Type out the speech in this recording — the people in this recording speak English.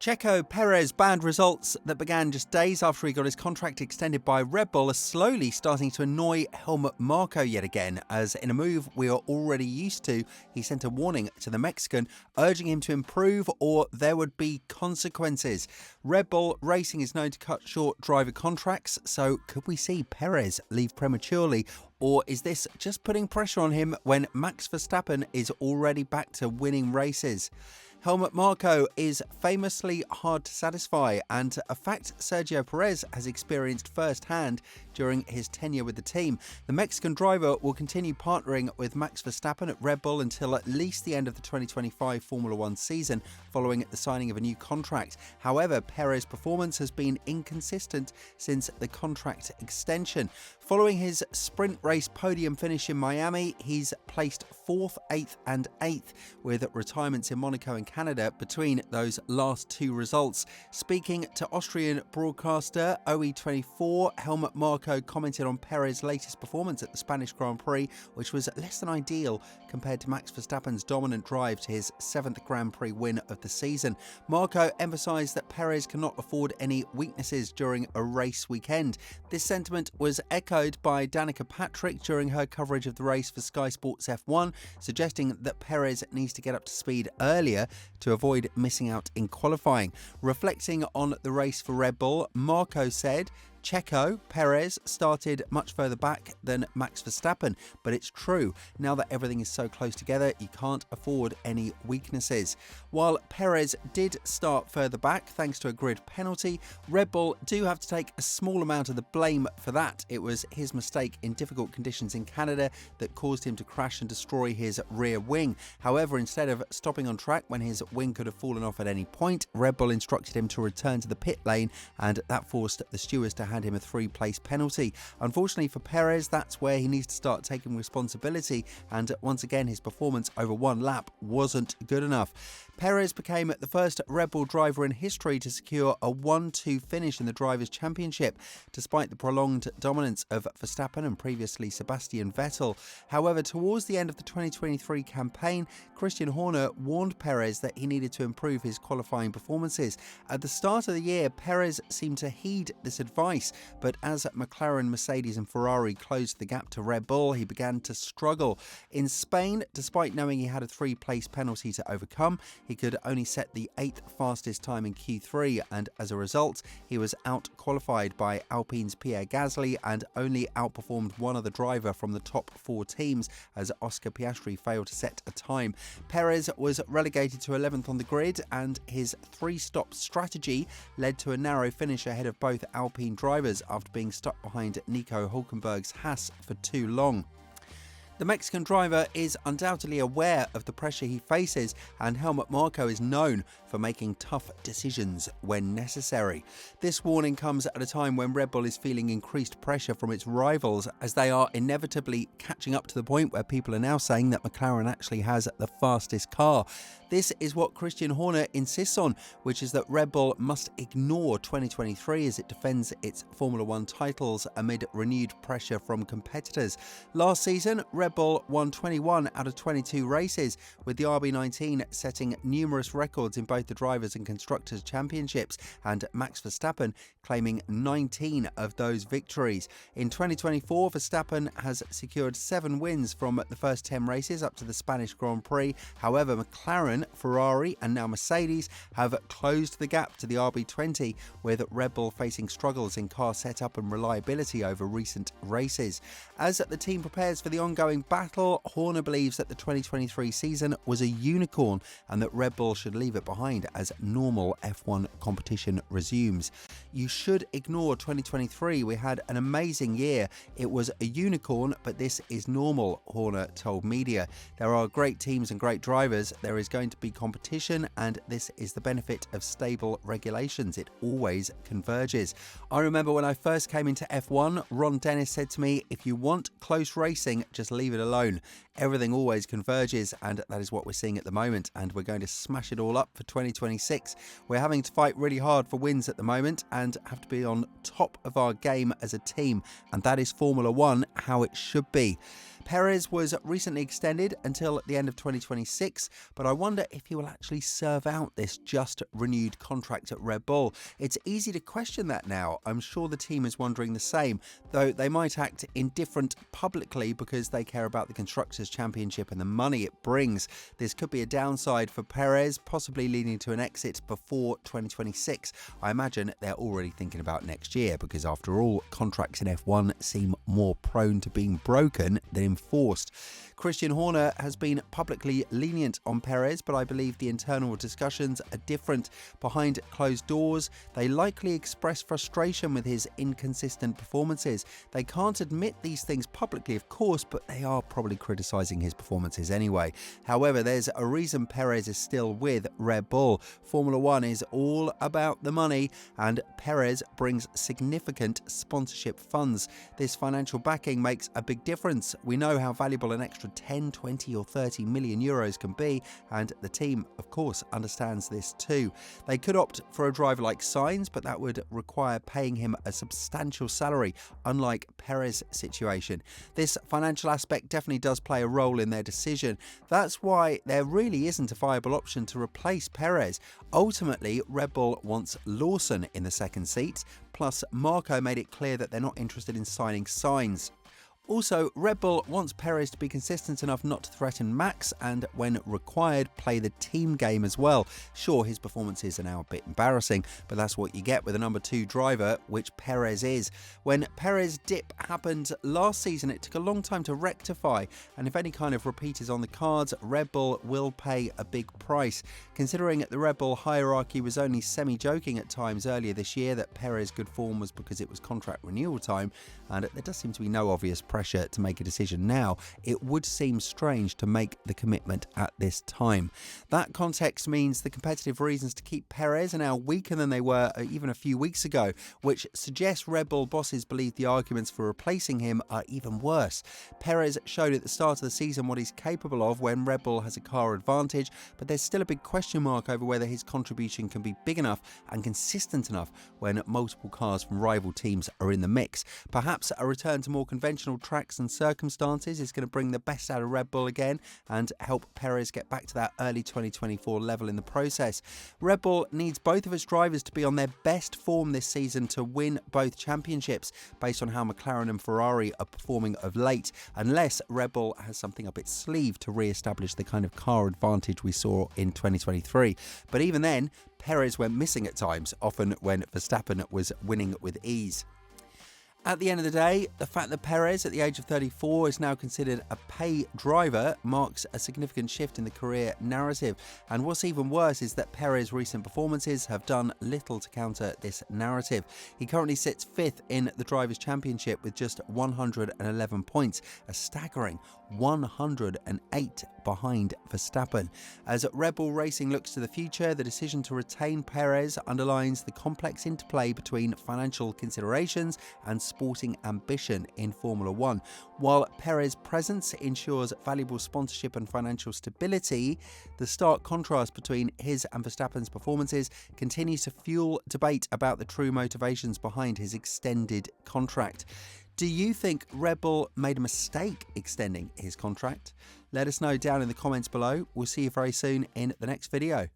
Checo Perez bad results that began just days after he got his contract extended by Red Bull are slowly starting to annoy Helmut Marko yet again, as in a move we are already used to, he sent a warning to the Mexican, urging him to improve or there would be consequences. Red Bull Racing is known to cut short driver contracts, so could we see Perez leave prematurely? Or is this just putting pressure on him when Max Verstappen is already back to winning races? Helmut Marko is famously hard to satisfy, and a fact Sergio Perez has experienced firsthand during his tenure with the team. The Mexican driver will continue partnering with Max Verstappen at Red Bull until at least the end of the 2025 Formula One season, following the signing of a new contract. However, Perez's performance has been inconsistent since the contract extension. Following his sprint race podium finish in Miami, he's placed 4th, 8th and 8th, with retirements in Monaco and Canada between those last two results. Speaking to Austrian broadcaster OE24, Helmut Marko commented on Perez's latest performance at the Spanish Grand Prix, which was less than ideal compared to Max Verstappen's dominant drive to his 7th Grand Prix win of the season. Marko emphasised that Perez cannot afford any weaknesses during a race weekend. This sentiment was echoed by Danica Patrick during her coverage of the race for Sky Sports F1, suggesting that Perez needs to get up to speed earlier to avoid missing out in qualifying. Reflecting on the race for Red Bull, Marko said, Checo Perez started much further back than Max Verstappen, but it's true, now that everything is so close together, you can't afford any weaknesses. While Perez did start further back thanks to a grid penalty, Red Bull do have to take a small amount of the blame for that. It was his mistake in difficult conditions in Canada that caused him to crash and destroy his rear wing. However, instead of stopping on track when his wing could have fallen off at any point, Red Bull instructed him to return to the pit lane, and that forced the stewards to hand him a 3-place penalty. Unfortunately for Perez, that's where he needs to start taking responsibility, and once again his performance over one lap wasn't good enough. Perez became the first Red Bull driver in history to secure a 1-2 finish in the Drivers' Championship, despite the prolonged dominance of Verstappen and previously Sebastian Vettel. However, towards the end of the 2023 campaign, Christian Horner warned Perez that he needed to improve his qualifying performances. At the start of the year, Perez seemed to heed this advice, but as McLaren, Mercedes and Ferrari closed the gap to Red Bull, he began to struggle. In Spain, despite knowing he had a 3-place penalty to overcome, he could only set the 8th fastest time in Q3, and as a result, he was out-qualified by Alpine's Pierre Gasly and only outperformed one other driver from the top 4 teams as Oscar Piastri failed to set a time. Perez was relegated to 11th on the grid, and his 3-stop strategy led to a narrow finish ahead of both Alpine drivers after being stuck behind Nico Hülkenberg's Haas for too long. The Mexican driver is undoubtedly aware of the pressure he faces, and Helmut Marko is known for making tough decisions when necessary. This warning comes at a time when Red Bull is feeling increased pressure from its rivals, as they are inevitably catching up to the point where people are now saying that McLaren actually has the fastest car. This is what Christian Horner insists on, which is that Red Bull must ignore 2023 as it defends its Formula One titles amid renewed pressure from competitors. Last season, Red Bull won 21 out of 22 races, with the RB19 setting numerous records in both the Drivers' and Constructors' Championships, and Max Verstappen claiming 19 of those victories. In 2024, Verstappen has secured 7 wins from the first 10 races up to the Spanish Grand Prix. However, McLaren, Ferrari and now Mercedes have closed the gap to the RB20, with Red Bull facing struggles in car setup and reliability over recent races. As the team prepares for the ongoing battle, Horner believes that the 2023 season was a unicorn and that Red Bull should leave it behind as normal F1 competition resumes. You should ignore 2023. We had an amazing year. It was a unicorn, but this is normal, Horner told media. There are great teams and great drivers. There is going to be competition, and this is the benefit of stable regulations. It always converges. I remember when I first came into F1, Ron Dennis said to me, if you want close racing, just leave it alone. Everything always converges, and that is what we're seeing at the moment, and we're going to smash it all up for 2026. We're having to fight really hard for wins at the moment and have to be on top of our game as a team, and that is Formula One how it should be. Perez was recently extended until the end of 2026, but I wonder if he will actually serve out this just renewed contract at Red Bull. It's easy to question that now. I'm sure the team is wondering the same, though they might act indifferent publicly because they care about the Constructors' Championship and the money it brings. This could be a downside for Perez, possibly leading to an exit before 2026. I imagine they're already thinking about next year because, after all, contracts in F1 seem more prone to being broken than enforced. Christian Horner has been publicly lenient on Perez, but I believe the internal discussions are different. Behind closed doors, they likely express frustration with his inconsistent performances. They can't admit these things publicly, of course, but they are probably criticising his performances anyway. However, there's a reason Perez is still with Red Bull. Formula One is all about the money, and Perez brings significant sponsorship funds. This financial backing makes a big difference. We know how valuable an extra 10, 20 or 30 million euros can be, and the team, of course, understands this too. They could opt for a driver like Sainz, but that would require paying him a substantial salary, unlike Perez's situation. This financial aspect definitely does play a role in their decision. That's why there really isn't a viable option to replace Perez. Ultimately, Red Bull wants Lawson in the second seat, plus Marko made it clear that they're not interested in signing Sainz. Also, Red Bull wants Perez to be consistent enough not to threaten Max and, when required, play the team game as well. Sure, his performances are now a bit embarrassing, but that's what you get with a number 2 driver, which Perez is. When Perez dip happened last season, it took a long time to rectify, and if any kind of repeat is on the cards, Red Bull will pay a big price. Considering the Red Bull hierarchy was only semi-joking at times earlier this year that Perez's good form was because it was contract renewal time, and there does seem to be no obvious pressure to make a decision now, it would seem strange to make the commitment at this time. That context means the competitive reasons to keep Perez are now weaker than they were even a few weeks ago, which suggests Red Bull bosses believe the arguments for replacing him are even worse. Perez showed at the start of the season what he's capable of when Red Bull has a car advantage, but there's still a big question mark over whether his contribution can be big enough and consistent enough when multiple cars from rival teams are in the mix. Perhaps a return to more conventional tracks and circumstances is going to bring the best out of Red Bull again and help Perez get back to that early 2024 level in the process. Red Bull needs both of its drivers to be on their best form this season to win both championships, based on how McLaren and Ferrari are performing of late, unless Red Bull has something up its sleeve to re-establish the kind of car advantage we saw in 2023. But even then, Perez went missing at times, often when Verstappen was winning with ease. At the end of the day, the fact that Perez, at the age of 34, is now considered a pay driver marks a significant shift in the career narrative. And what's even worse is that Perez's recent performances have done little to counter this narrative. He currently sits 5th in the Drivers' Championship with just 111 points, a staggering 108 behind Verstappen. As Red Bull Racing looks to the future, the decision to retain Perez underlines the complex interplay between financial considerations and sporting ambition in Formula One. While Perez's presence ensures valuable sponsorship and financial stability, the stark contrast between his and Verstappen's performances continues to fuel debate about the true motivations behind his extended contract. Do you think Red Bull made a mistake extending his contract? Let us know down in the comments below. We'll see you very soon in the next video.